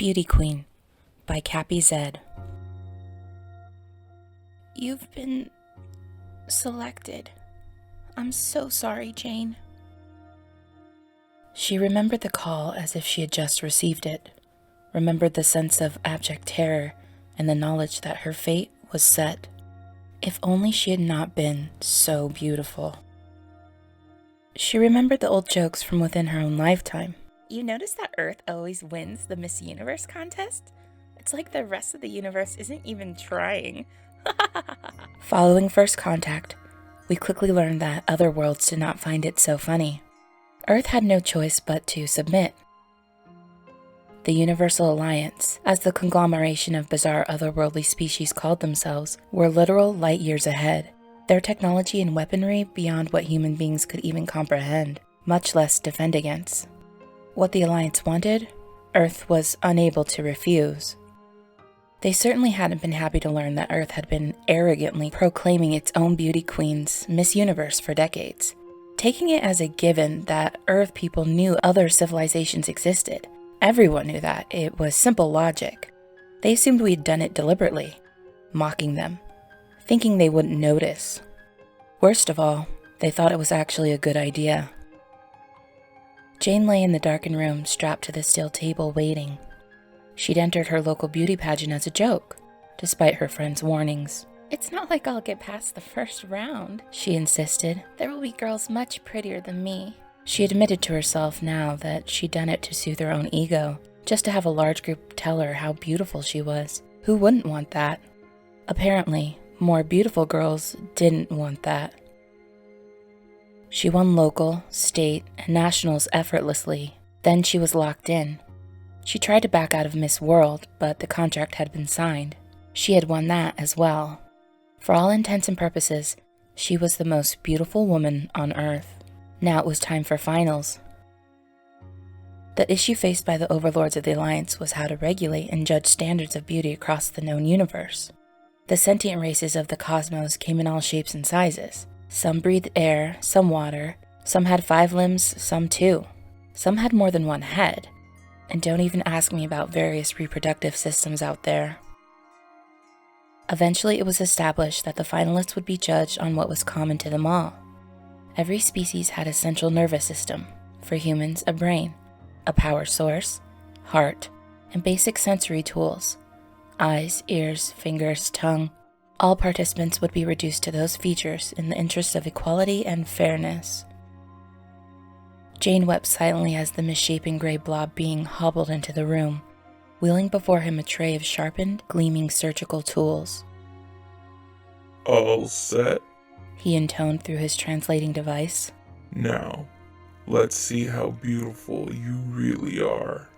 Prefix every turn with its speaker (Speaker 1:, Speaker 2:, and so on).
Speaker 1: Beauty Queen by CappyZedd. You've been selected. I'm so sorry, Jane. She remembered the call as if she had just received it, remembered the sense of abject terror and the knowledge that her fate was set. If only she had not been so beautiful. She remembered the old jokes from within her own lifetime. You notice that Earth always wins the Miss Universe contest? It's like the rest of the universe isn't even trying. Following first contact, we quickly learned that other worlds did not find it so funny. Earth had no choice but to submit. The Universal Alliance, as the conglomeration of bizarre otherworldly species called themselves, were literal light years ahead, their technology and weaponry beyond what human beings could even comprehend, much less defend against. What the Alliance wanted, Earth was unable to refuse. They certainly hadn't been happy to learn that Earth had been arrogantly proclaiming its own beauty queens, Miss Universe, for decades, taking it as a given that Earth people knew other civilizations existed. Everyone knew that. It was simple logic. They assumed we'd done it deliberately, mocking them, thinking they wouldn't notice. Worst of all, they thought it was actually a good idea. Jane lay in the darkened room, strapped to the steel table, waiting. She'd entered her local beauty pageant as a joke, despite her friends' warnings. It's not like I'll get past the first round, she insisted. There will be girls much prettier than me. She admitted to herself now that she'd done it to soothe her own ego, just to have a large group tell her how beautiful she was. Who wouldn't want that? Apparently, more beautiful girls didn't want that. She won local, state, and nationals effortlessly. Then she was locked in. She tried to back out of Miss World, but the contract had been signed. She had won that as well. For all intents and purposes, she was the most beautiful woman on Earth. Now it was time for finals. The issue faced by the overlords of the Alliance was how to regulate and judge standards of beauty across the known universe. The sentient races of the cosmos came in all shapes and sizes. Some breathed air, some water, some had 5 limbs, some 2. Some had more than one head. And don't even ask me about various reproductive systems out there. Eventually, it was established that the finalists would be judged on what was common to them all. Every species had a central nervous system. For humans, a brain, a power source, heart, and basic sensory tools. Eyes, ears, fingers, tongue. All participants would be reduced to those features in the interest of equality and fairness. Jane wept silently as the misshapen gray blob being hobbled into the room, wheeling before him a tray of sharpened, gleaming surgical tools.
Speaker 2: All set?
Speaker 1: He intoned through his translating device.
Speaker 2: Now, let's see how beautiful you really are.